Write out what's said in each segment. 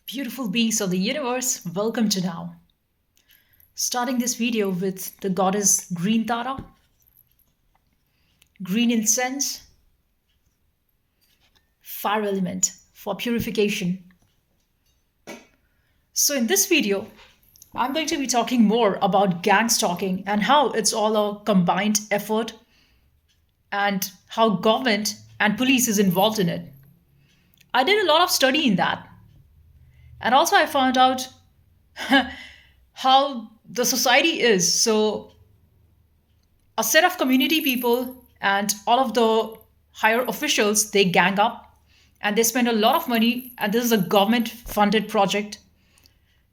Beautiful beings of the universe, welcome to now. Starting this video with the goddess Green Tara, green incense, fire element for purification. So, in this video, I'm going to be talking more about gang stalking and how it's all a combined effort and how government and police is involved in it. I did a lot of study in that. And also, I found out how the society is. So, a set of community people and all of the higher officials, they gang up and they spend a lot of money. And this is a government funded project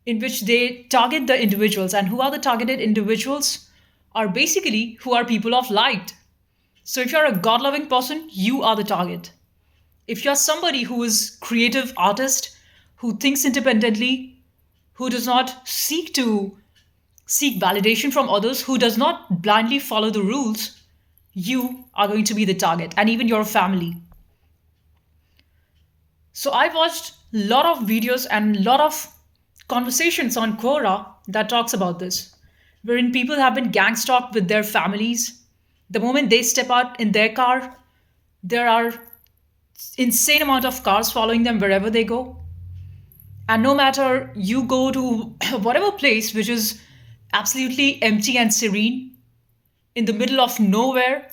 in which they target the individuals. And who are the targeted individuals? Are basically who are people of light. So, if you're a God loving person, you are the target. If you're somebody who is creative artist, who thinks independently, who does not seek validation from others, who does not blindly follow the rules, you are going to be the target, and even your family. So I watched a lot of videos and a lot of conversations on Quora that talks about this, wherein people have been gang stalked with their families. The moment they step out in their car, there are insane amount of cars following them wherever they go. And no matter you go to whatever place which is absolutely empty and serene in the middle of nowhere,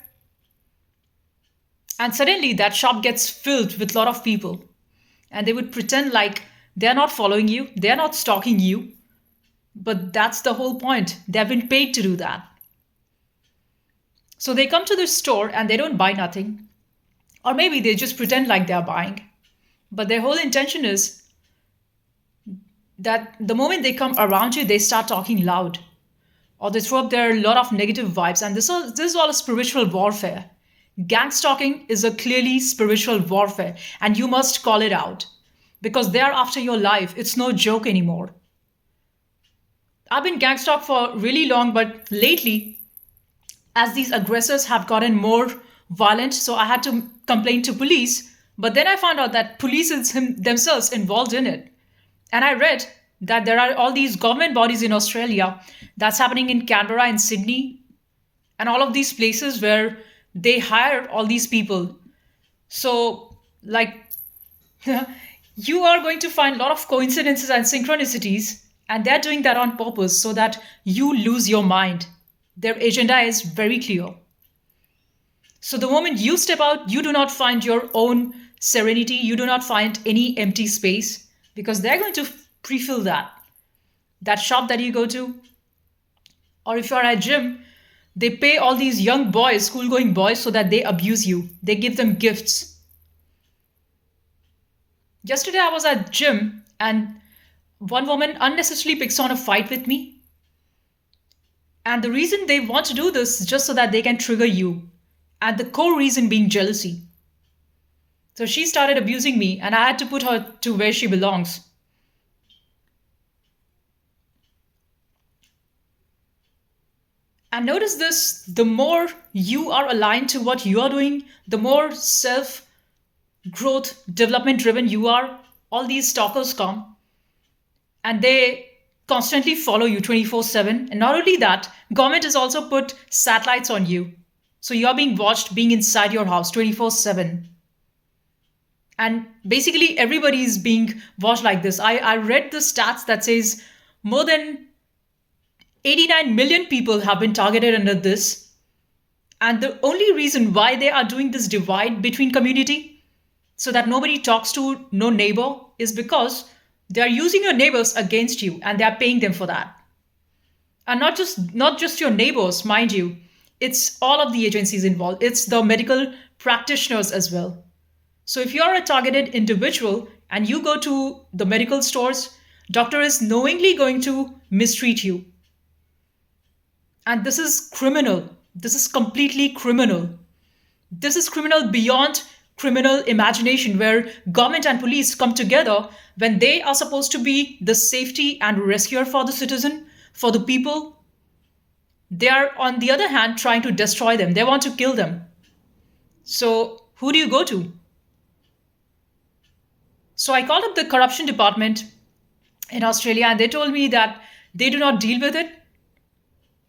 and suddenly that shop gets filled with a lot of people, and they would pretend like they're not following you, they're not stalking you, but that's the whole point. They've been paid to do that. So they come to the store and they don't buy nothing, or maybe they just pretend like they're buying, but their whole intention is that the moment they come around you, they start talking loud, or they throw up their lot of negative vibes. And this is all a spiritual warfare. Gang stalking is a clearly spiritual warfare, and you must call it out because they are after your life. It's no joke anymore. I've been gang stalked for really long, but lately, as these aggressors have gotten more violent, so I had to complain to police. But then I found out that police is themselves involved in it. And I read that there are all these government bodies in Australia that's happening in Canberra and Sydney and all of these places where they hire all these people. So, like, you are going to find a lot of coincidences and synchronicities, and they're doing that on purpose so that you lose your mind. Their agenda is very clear. So, the moment you step out, you do not find your own serenity, you do not find any empty space because they're going to pre-fill that shop that you go to. Or if you're at gym, they pay all these young boys, school going boys, so that they abuse you. They give them gifts. Yesterday I was at gym and one woman unnecessarily picks on a fight with me. And the reason they want to do this is just so that they can trigger you. And the core reason being jealousy. So she started abusing me and I had to put her to where she belongs. And notice this, the more you are aligned to what you are doing, the more self growth, development driven you are, all these stalkers come and they constantly follow you 24/7. And not only that, government has also put satellites on you. So you are being watched being inside your house 24/7. And basically everybody is being watched like this. I read the stats that says more than 89 million people have been targeted under this. And the only reason why they are doing this divide between community so that nobody talks to no neighbor is because they are using your neighbors against you and they are paying them for that. And not just your neighbors, mind you, it's all of the agencies involved. It's the medical practitioners as well. So if you're a targeted individual and you go to the medical stores, doctor is knowingly going to mistreat you. And this is criminal. This is completely criminal. This is criminal beyond criminal imagination, where government and police come together when they are supposed to be the safety and rescuer for the citizen, for the people. They are, on the other hand, trying to destroy them. They want to kill them. So who do you go to? So I called up the corruption department in Australia, and they told me that they do not deal with it,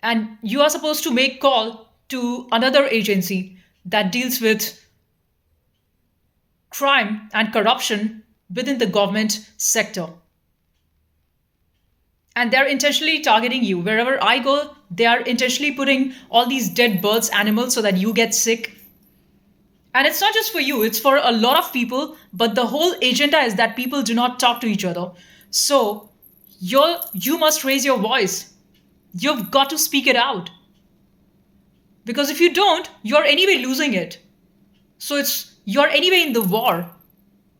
and you are supposed to make call to another agency that deals with crime and corruption within the government sector. And they're intentionally targeting you. Wherever I go, they are intentionally putting all these dead birds, animals, so that you get sick. And it's not just for you, it's for a lot of people, but the whole agenda is that people do not talk to each other. So you must raise your voice. You've got to speak it out. Because if you don't, you're anyway losing it. So you're anyway in the war.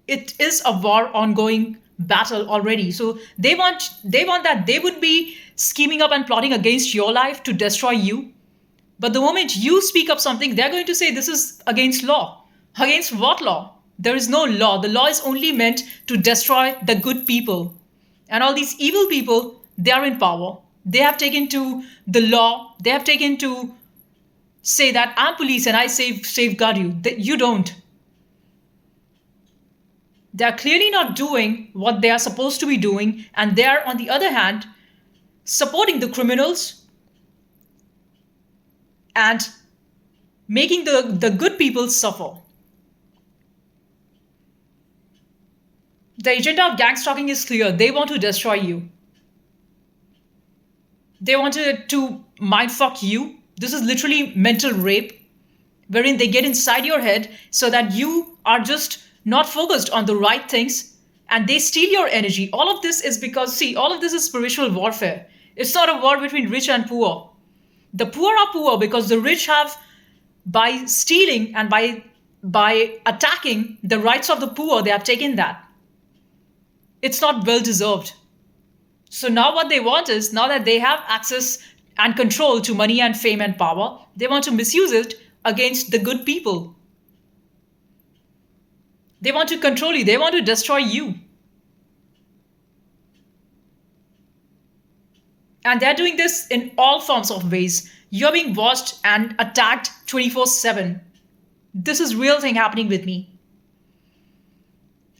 It is a war ongoing battle already. So they want that they would be scheming up and plotting against your life to destroy you. But the moment you speak up something, they're going to say this is against law. Against what law? There is no law. The law is only meant to destroy the good people. And all these evil people, they are in power. They have taken to the law. They have taken to say that I'm police and I safeguard you. You don't. They are clearly not doing what they are supposed to be doing. And they are, on the other hand, supporting the criminals and making the good people suffer. The agenda of gang stalking is clear. They want to destroy you. They wanted to mindfuck you. This is literally mental rape, wherein they get inside your head so that you are just not focused on the right things, and they steal your energy. All of this is because, see, all of this is spiritual warfare. It's not a war between rich and poor. The poor are poor because the rich have, by stealing and by attacking the rights of the poor, they have taken that. It's not well deserved. So now what they want is, now that they have access and control to money and fame and power, they want to misuse it against the good people. They want to control you. They want to destroy you. And they're doing this in all forms of ways. You're being watched and attacked 24/7. This is real thing happening with me.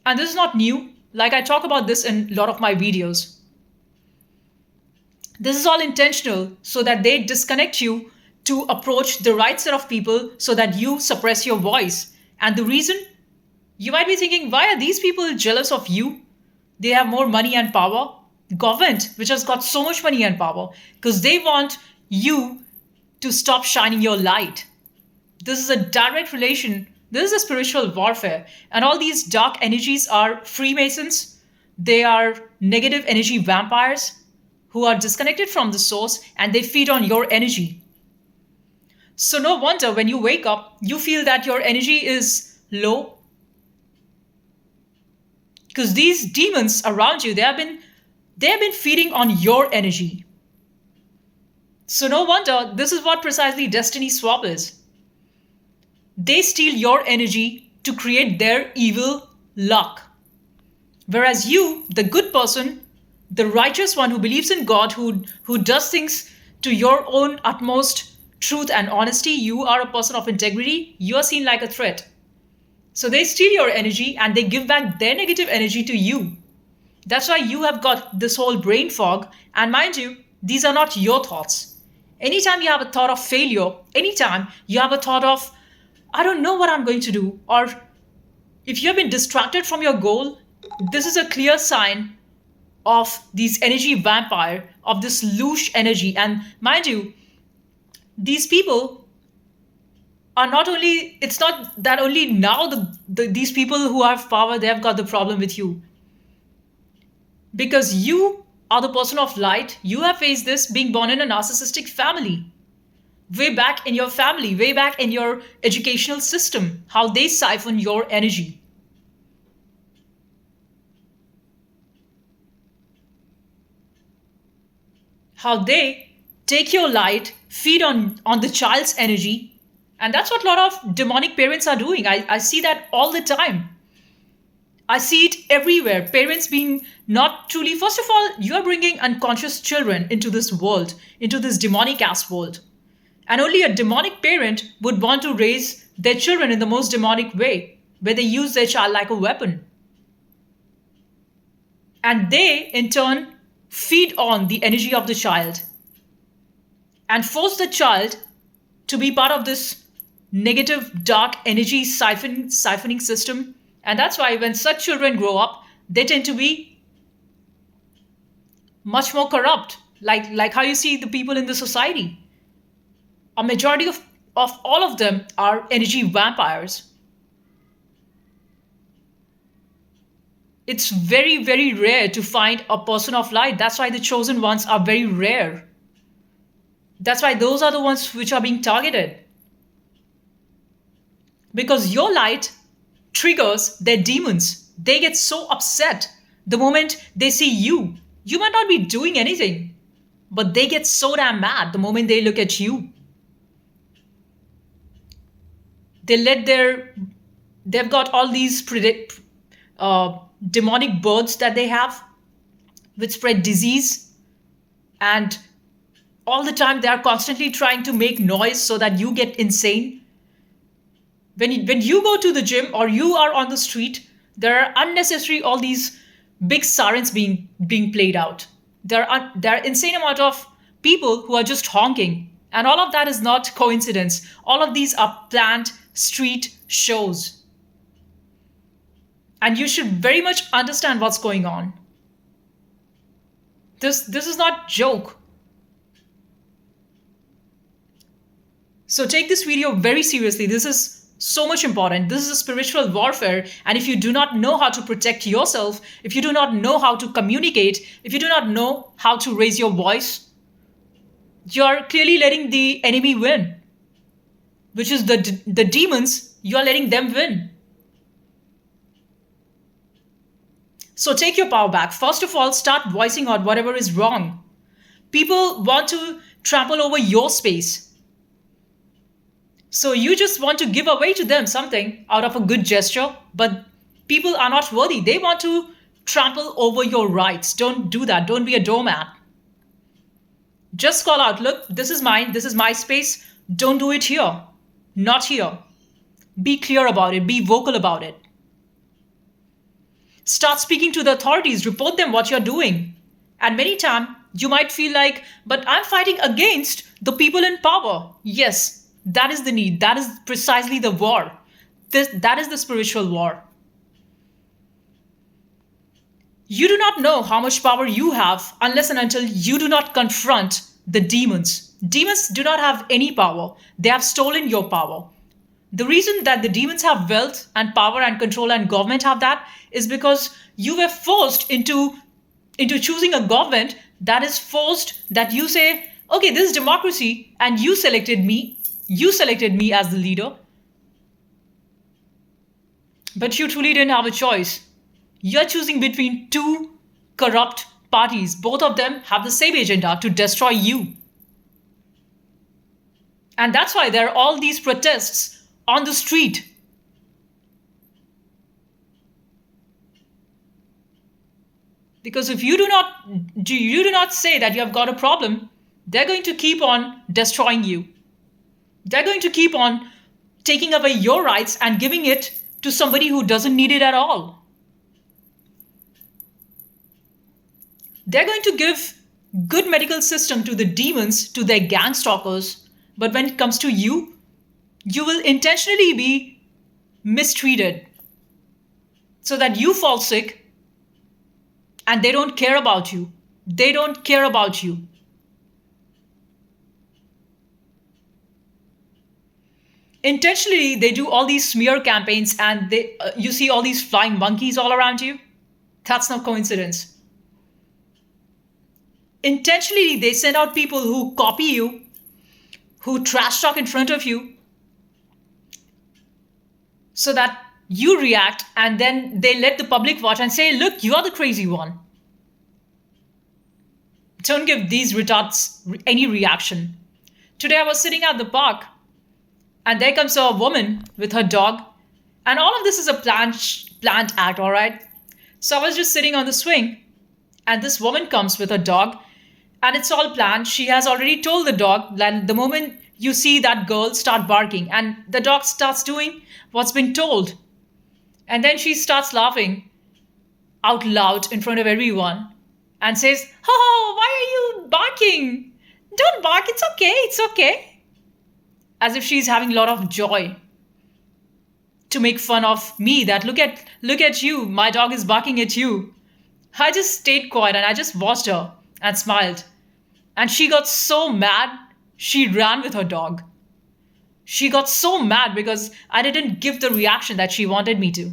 And this is not new. Like, I talk about this in a lot of my videos. This is all intentional so that they disconnect you to approach the right set of people so that you suppress your voice. And the reason, you might be thinking, why are these people jealous of you? They have more money and power. Government, which has got so much money and power, because they want you to stop shining your light. This is a direct relation. This is a spiritual warfare. And all these dark energies are Freemasons. They are negative energy vampires who are disconnected from the source, and they feed on your energy. So no wonder when you wake up, you feel that your energy is low. Because these demons around you, they have been feeding on your energy. So no wonder this is what precisely destiny swap is. They steal your energy to create their evil luck. Whereas you, the good person, the righteous one who believes in God, who does things to your own utmost truth and honesty, you are a person of integrity, you are seen like a threat. So they steal your energy and they give back their negative energy to you. That's why you have got this whole brain fog. And mind you, these are not your thoughts. Anytime you have a thought of failure, anytime you have a thought of, I don't know what I'm going to do, or if you have been distracted from your goal, this is a clear sign of these energy vampire, of this louche energy. And mind you, these people are not only, it's not that only now these people who have power, they have got the problem with you. Because you are the person of light, you have faced this being born in a narcissistic family. Way back in your family, way back in your educational system, how they siphon your energy. How they take your light, feed on the child's energy. And that's what a lot of demonic parents are doing. I see that all the time. I see it everywhere. Parents being not truly, first of all, you are bringing unconscious children into this world, into this demonic ass world. And only a demonic parent would want to raise their children in the most demonic way, where they use their child like a weapon. And they, in turn, feed on the energy of the child and force the child to be part of this negative, dark energy siphoning system. And that's why when such children grow up, they tend to be much more corrupt, like how you see the people in the society. A majority of all of them are energy vampires. It's very, very rare to find a person of light. That's why the chosen ones are very rare. That's why those are the ones which are being targeted. Because your light triggers their demons. They get so upset the moment they see you. You might not be doing anything, but they get so damn mad the moment they look at you. They let they've got all these demonic birds that they have, which spread disease, and all the time they are constantly trying to make noise so that you get insane. When you go to the gym or you are on the street, there are unnecessary all these big sirens being played out. There are insane amount of people who are just honking, and all of that is not coincidence. All of these are planned street shows, and you should very much understand what's going on. This is not joke. So take this video very seriously. This is so much important. This is a spiritual warfare. And if you do not know how to protect yourself, if you do not know how to communicate, if you do not know how to raise your voice, you're clearly letting the enemy win, which is the demons. You are letting them win. So take your power back. First of all, start voicing out whatever is wrong. People want to trample over your space. So you just want to give away to them something out of a good gesture, but people are not worthy. They want to trample over your rights. Don't do that. Don't be a doormat. Just call out, look, this is mine. This is my space. Don't do it here. Not here. Be clear about it. Be vocal about it. Start speaking to the authorities. Report them what you're doing. And many times you might feel like, but I'm fighting against the people in power. Yes. That is the need. That is precisely the war. That is the spiritual war. You do not know how much power you have unless and until you do not confront the demons. Demons do not have any power. They have stolen your power. The reason that the demons have wealth and power and control and government have that is because you were forced into choosing a government that is forced, that you say, okay, this is democracy and you selected me. You selected me as the leader, but you truly didn't have a choice. You're choosing between two corrupt parties. Both of them have the same agenda to destroy you. And that's why there are all these protests on the street. Because if you do not say that you have got a problem, they're going to keep on destroying you. They're going to keep on taking away your rights and giving it to somebody who doesn't need it at all. They're going to give good medical system to the demons, to their gang stalkers. But when it comes to you, you will intentionally be mistreated so that you fall sick and they don't care about you. They don't care about you. Intentionally, they do all these smear campaigns and you see all these flying monkeys all around you. That's no coincidence. Intentionally, they send out people who copy you, who trash talk in front of you, so that you react, and then they let the public watch and say, look, you are the crazy one. Don't give these retards any reaction. Today I was sitting at the park, and there comes a woman with her dog. And all of this is a planned act, all right? So I was just sitting on the swing, and this woman comes with her dog, and it's all planned. She has already told the dog that the moment you see that girl, start barking. And the dog starts doing what's been told. And then she starts laughing. out loud in front of everyone and says, "Oh, why are you barking? Don't bark, it's okay, it's okay." As if she's having a lot of joy to make fun of me, that look at you, my dog is barking at you. I just stayed quiet and I just watched her and smiled. And she got so mad, she ran with her dog. She got so mad because I didn't give the reaction that she wanted me to.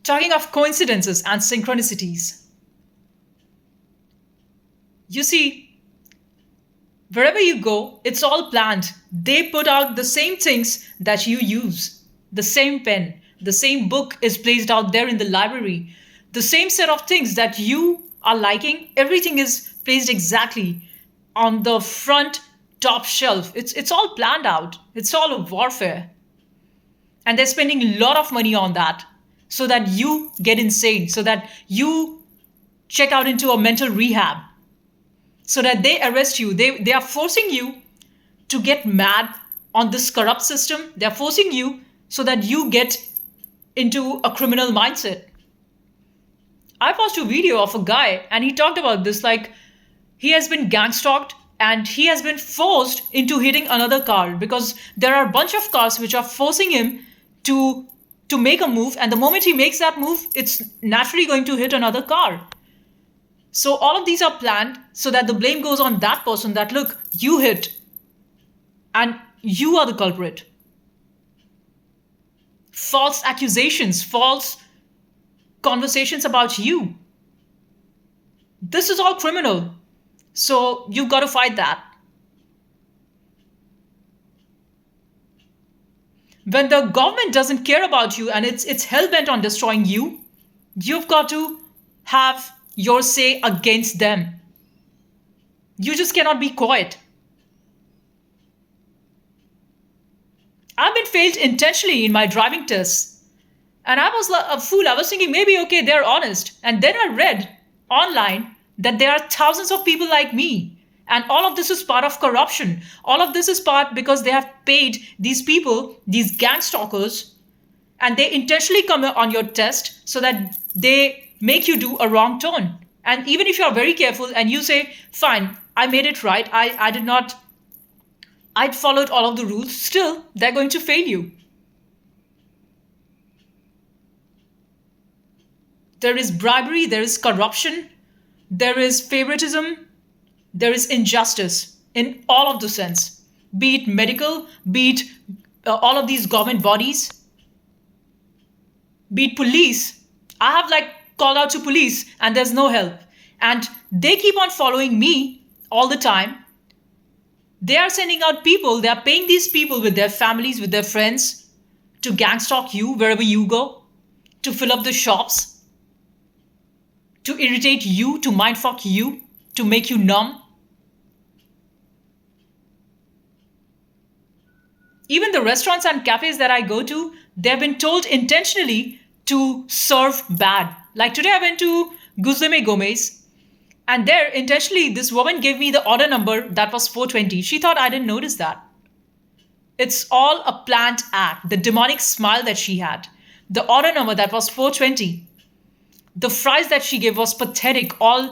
Talking of coincidences and synchronicities, you see, wherever you go, it's all planned. They put out the same things that you use. The same pen, the same book is placed out there in the library. The same set of things that you are liking, everything is placed exactly on the front top shelf. It's all planned out. It's all a warfare. And they're spending a lot of money on that so that you get insane, so that you check out into a mental rehab, so that they arrest you. They are forcing you to get mad on this corrupt system. They're forcing you so that you get into a criminal mindset. I watched a video of a guy and he talked about this, like he has been gang stalked and he has been forced into hitting another car because there are a bunch of cars which are forcing him to make a move, and the moment he makes that move, it's naturally going to hit another car. So all of these are planned so that the blame goes on that person, that look, you hit and you are the culprit. False accusations, false conversations about you. This is all criminal. So you've got to fight that. When the government doesn't care about you and it's hell-bent on destroying you, you've got to have your say against them. You just cannot be quiet. I've been failed intentionally in my driving tests. And I was like a fool. I was thinking maybe, okay, they're honest. And then I read online that there are thousands of people like me. And all of this is part of corruption. All of this is part because they have paid these people, these gang stalkers, and they intentionally come on your test so that they make you do a wrong turn. And even if you are very careful and you say, fine, I made it right, I'd followed all of the rules, still, they're going to fail you. There is bribery, there is corruption, there is favoritism, there is injustice in all of the sense, be it medical, be it all of these government bodies, be it police. I have like called out to police and there's no help. And they keep on following me all the time. They are sending out people, they are paying these people with their families, with their friends to gang stalk you wherever you go, to fill up the shops, to irritate you, to mindfuck you, to make you numb. Even the restaurants and cafes that I go to, they've been told intentionally to serve bad. Like today I went to Guzleme Gomez, and there intentionally this woman gave me the order number that was 420. She thought I didn't notice that. It's all a planned act. The demonic smile that she had, the order number that was 420. The fries that she gave was pathetic. All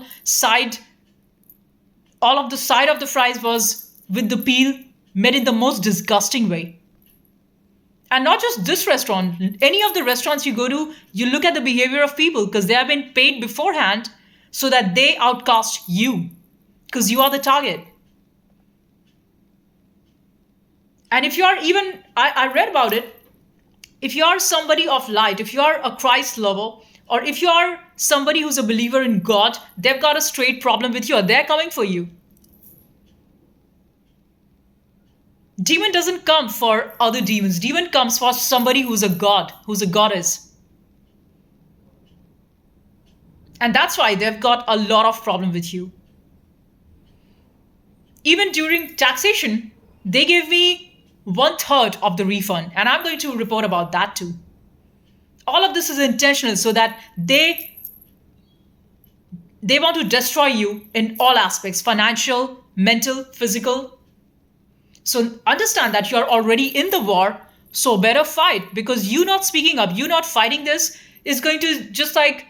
of the side of the fries was with the peel, made in the most disgusting way. And not just this restaurant, any of the restaurants you go to, you look at the behavior of people because they have been paid beforehand so that they outcast you because you are the target. And if you are even, I read about it, if you are somebody of light, if you are a Christ lover, or if you are somebody who's a believer in God, they've got a straight problem with you, or they're coming for you. Demon doesn't come for other demons. Demon comes for somebody who's a god, who's a goddess. And that's why they've got a lot of problem with you. Even during taxation, they gave me 1/3 of the refund. And I'm going to report about that too. All of this is intentional so that they want to destroy you in all aspects, financial, mental, physical. So understand that you're already in the war So better fight, because you not speaking up, you not fighting this is going to just like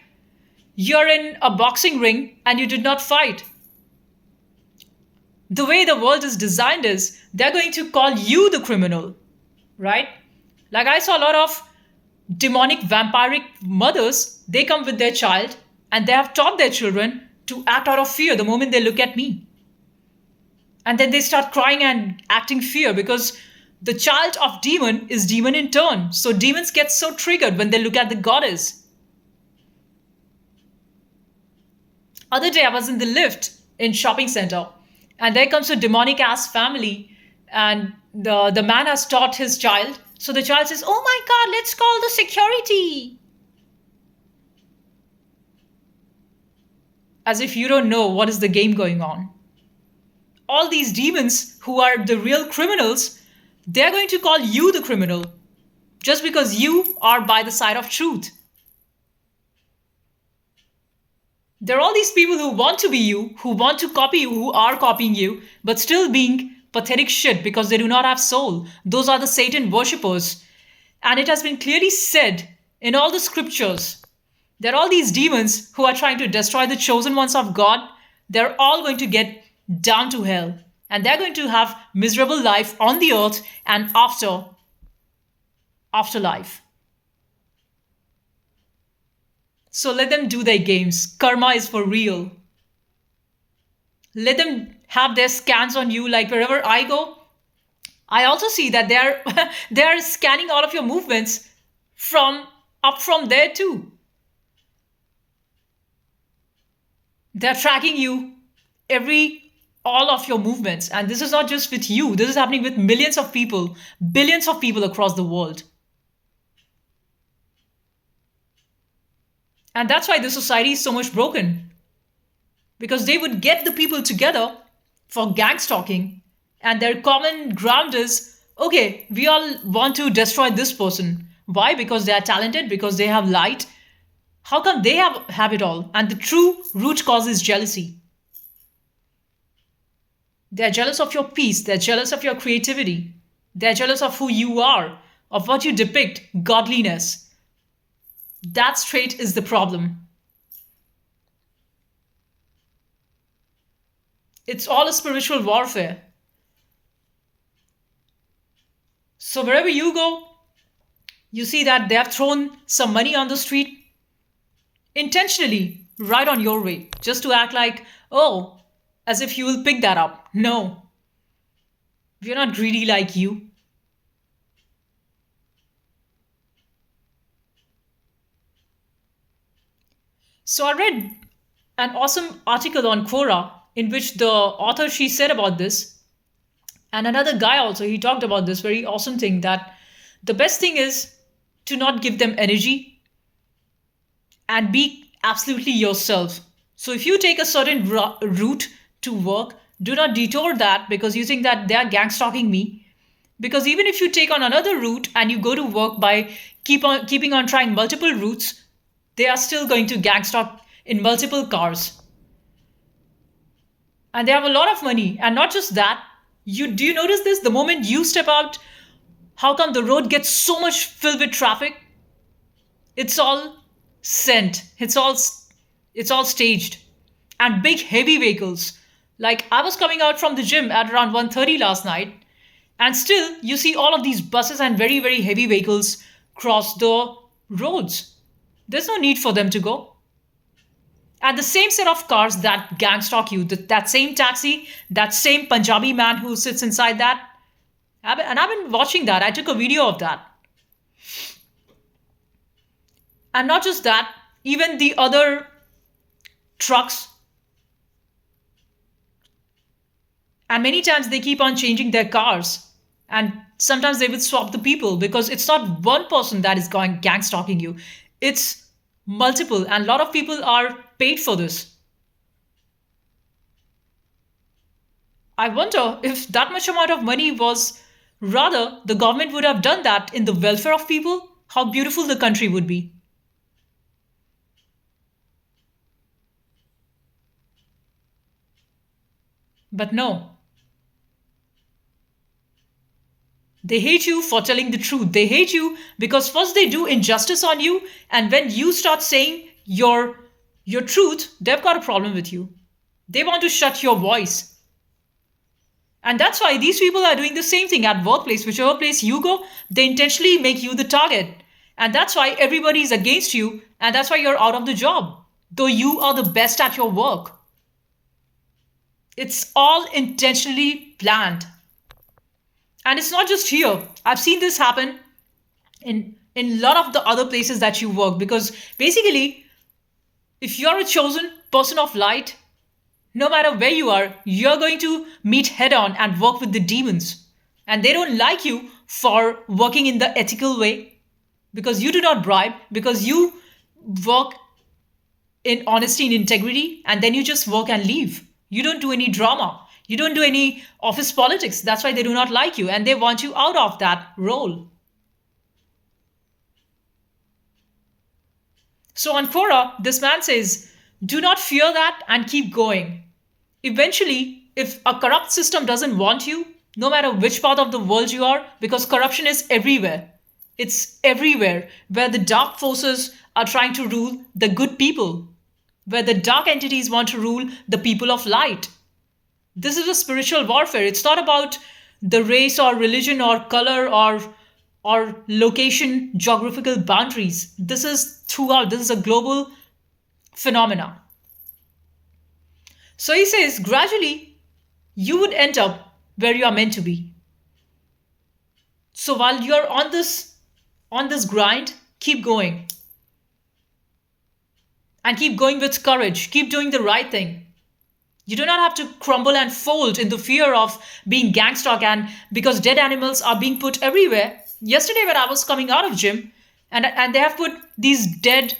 you're in a boxing ring and you did not fight. The way the world is designed is they're going to call you the criminal, right? Like I saw a lot of demonic vampiric mothers, they come with their child and they have taught their children to act out of fear the moment they look at me. And then they start crying and acting fear because the child of demon is demon in turn. So demons get so triggered when they look at the goddess. Other day I was in the lift in shopping center and there comes a demonic ass family and the man has taught his child. So the child says, "Oh my god, let's call the security." As if you don't know what is the game going on. All these demons who are the real criminals, they're going to call you the criminal just because you are by the side of truth. There are all these people who want to be you, who want to copy you, who are copying you, but still being pathetic shit because they do not have soul. Those are the Satan worshippers. And it has been clearly said in all the scriptures that all these demons who are trying to destroy the chosen ones of God, they're all going to get down to hell. And they're going to have miserable life on the earth and afterlife. So let them do their games. Karma is for real. Let them have their scans on you. Like wherever I go, I also see that they're they're scanning all of your movements from up from there too. They're tracking you every all of your movements. And this is not just with you. This is happening with millions of people, billions of people across the world. And that's why the society is so much broken. Because they would get the people together for gang stalking, and their common ground is okay, we all want to destroy this person. Why? Because they are talented, because they have light. How come they have it all? And the true root cause is jealousy. They're jealous of your peace, they're jealous of your creativity, they're jealous of who you are, of what you depict, godliness. That straight is the problem. It's all a spiritual warfare. So wherever you go, you see that they have thrown some money on the street intentionally right on your way, just to act like, oh, as if you will pick that up. No, we're not greedy like you. So I read an awesome article on Quora in which the author she said about this, and another guy also he talked about this very awesome thing that the best thing is to not give them energy and be absolutely yourself. So if you take a certain route to work, do not detour that because you think that they are gang stalking me. Because even if you take on another route and you go to work by keeping on trying multiple routes, they are still going to gang stalk in multiple cars. And they have a lot of money. And not just that, you notice this? The moment you step out, how come the road gets so much filled with traffic? It's all sent. It's all staged. And big heavy vehicles. Like I was coming out from the gym at around 1:30 last night, and still you see all of these buses and very, very heavy vehicles cross the roads. There's no need for them to go. And the same set of cars that gang stalk you, that same taxi, that same Punjabi man who sits inside that. And I've been watching that. I took a video of that. And not just that, even the other trucks. And many times they keep on changing their cars. And sometimes they will swap the people because it's not one person that is going gang stalking you. It's multiple. And a lot of people are paid for this. I wonder if that much amount of money was rather the government would have done that in the welfare of people, how beautiful the country would be. But no, They hate you for telling the truth. They hate you because first they do injustice on you, and when you start saying your truth, they've got a problem with you. They want to shut your voice. And that's why these people are doing the same thing at workplace. Whichever place you go, they intentionally make you the target. And that's why everybody is against you, and that's why you're out of the job, though you are the best at your work. It's all intentionally planned. And it's not just here. I've seen this happen in a lot of the other places that you work, because basically, if you're a chosen person of light, no matter where you are, you're going to meet head on and work with the demons. And they don't like you for working in the ethical way, because you do not bribe, because you work in honesty and integrity, and then you just work and leave. You don't do any drama. You don't do any office politics. That's why they do not like you, and they want you out of that role. So on Quora, this man says, do not fear that and keep going. Eventually, if a corrupt system doesn't want you, no matter which part of the world you are, because corruption is everywhere. It's everywhere where the dark forces are trying to rule the good people, where the dark entities want to rule the people of light. This is a spiritual warfare. It's not about the race or religion or color or location, geographical boundaries. This is throughout. This is a global phenomena. So he says, gradually, you would end up where you are meant to be. So while you're on this grind, keep going. And keep going with courage. Keep doing the right thing. You do not have to crumble and fold in the fear of being gang stalked, and because dead animals are being put everywhere. Yesterday when I was coming out of gym, and they have put these dead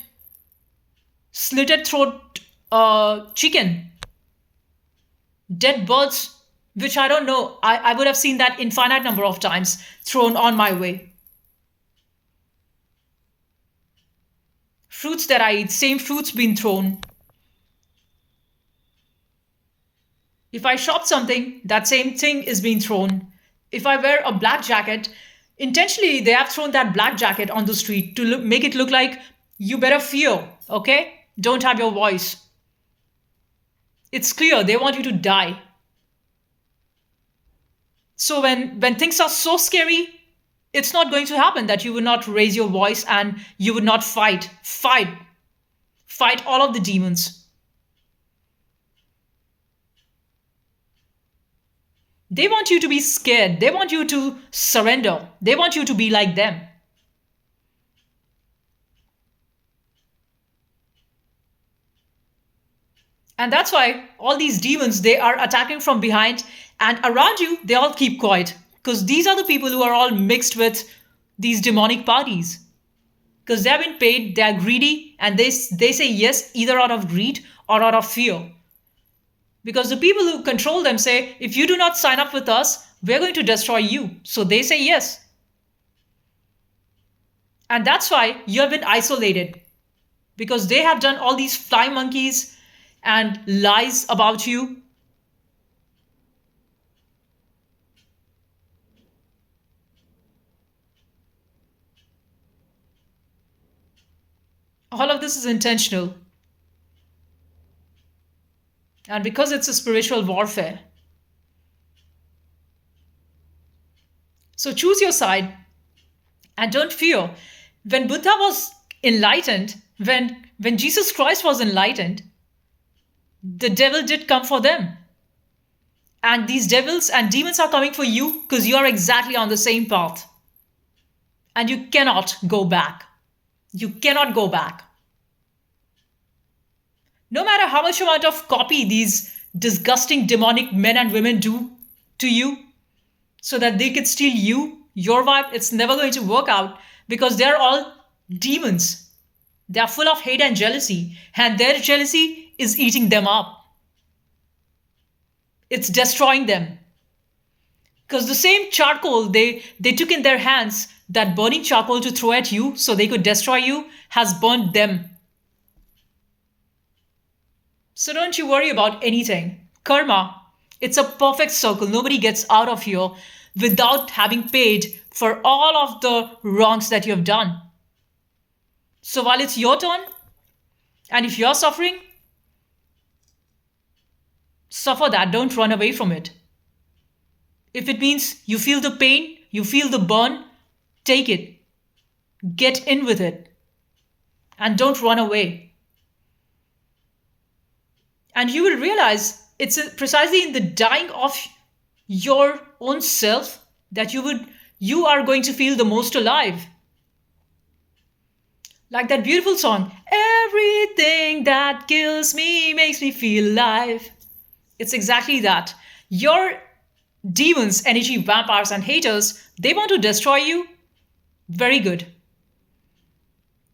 slitted throat chicken, dead birds, which I don't know. I would have seen that infinite number of times thrown on my way. Fruits that I eat, same fruits being thrown. If I shop something, that same thing is being thrown. If I wear a black jacket, intentionally they have thrown that black jacket on the street to make it look like you better fear, okay? Don't have your voice. It's clear they want you to die. So when things are so scary, it's not going to happen that you will not raise your voice and you would not fight. Fight all of the demons. They want you to be scared. They want you to surrender. They want you to be like them. And that's why all these demons, they are attacking from behind, and around you, they all keep quiet. Because these are the people who are all mixed with these demonic parties. Because they have been paid, they are greedy, and they say yes either out of greed or out of fear. Because the people who control them say, if you do not sign up with us, we're going to destroy you. So they say yes. And that's why you have been isolated. Because they have done all these fly monkeys and lies about you. All of this is intentional. And because it's a spiritual warfare. So choose your side and don't fear. When Buddha was enlightened, when Jesus Christ was enlightened, the devil did come for them. And these devils and demons are coming for you because you are exactly on the same path. And you cannot go back. You cannot go back. No matter how much amount of copy these disgusting demonic men and women do to you so that they could steal you, your vibe, it's never going to work out because they're all demons. They are full of hate and jealousy, and their jealousy is eating them up. It's destroying them. Because the same charcoal they took in their hands, that burning charcoal to throw at you so they could destroy you, has burned them. So don't you worry about anything. Karma, it's a perfect circle. Nobody gets out of here. without having paid for all of the wrongs that you have done. So while it's your turn, and if you're suffering, suffer that, don't run away from it. If it means you feel the pain, you feel the burn, take it. Get in with it. And don't run away. And you will realize it's precisely in the dying of your own self that you are going to feel the most alive. Like that beautiful song, everything that kills me makes me feel alive. It's exactly that. Your demons, energy vampires, and haters, they want to destroy you. Very good.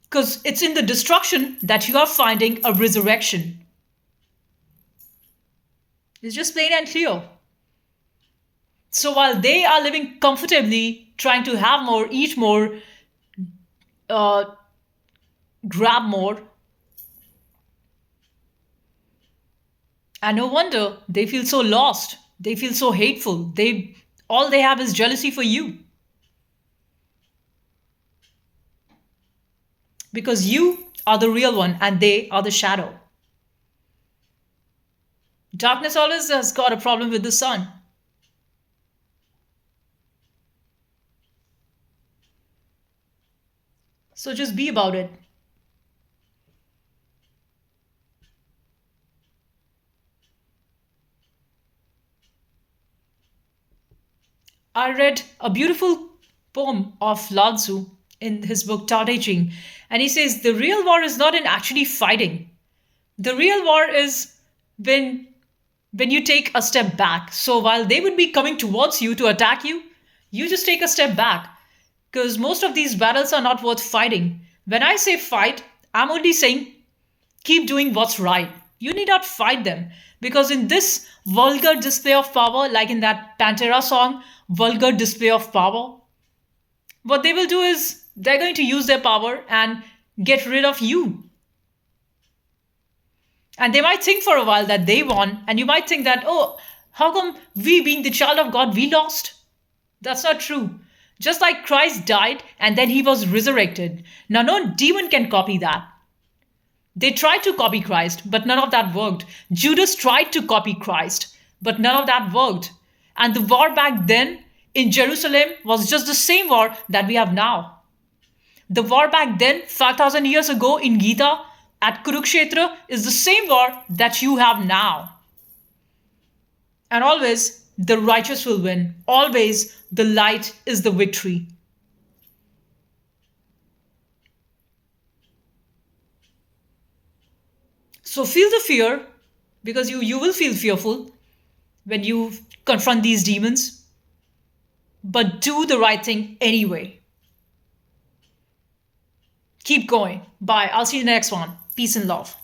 Because it's in the destruction that you are finding a resurrection. It's just plain and clear. So while they are living comfortably, trying to have more, eat more, grab more, and no wonder they feel so lost. They feel so hateful. All they have is jealousy for you. Because you are the real one and they are the shadow. Darkness always has got a problem with the sun. So just be about it. I read a beautiful poem of Lao Tzu in his book Tao Te Ching, and he says the real war is not in actually fighting. The real war is when you take a step back. So while they would be coming towards you to attack you, you just take a step back. Because most of these battles are not worth fighting. When I say fight, I'm only saying keep doing what's right. You need not fight them. Because in this vulgar display of power, like in that Pantera song, vulgar display of power, what they will do is they're going to use their power and get rid of you. And they might think for a while that they won, and you might think that, oh, how come we, being the child of God, we lost? That's not true. Just like Christ died and then he was resurrected. Now, no demon can copy that. They tried to copy Christ, but none of that worked. Judas tried to copy Christ, but none of that worked. And the war back then in Jerusalem was just the same war that we have now. The war back then, 5,000 years ago in Gita, at Kurukshetra, is the same war that you have now. And always, the righteous will win. Always, the light is the victory. So feel the fear, because you will feel fearful when you confront these demons. But do the right thing anyway. Keep going. Bye. I'll see you in the next one. Peace and love.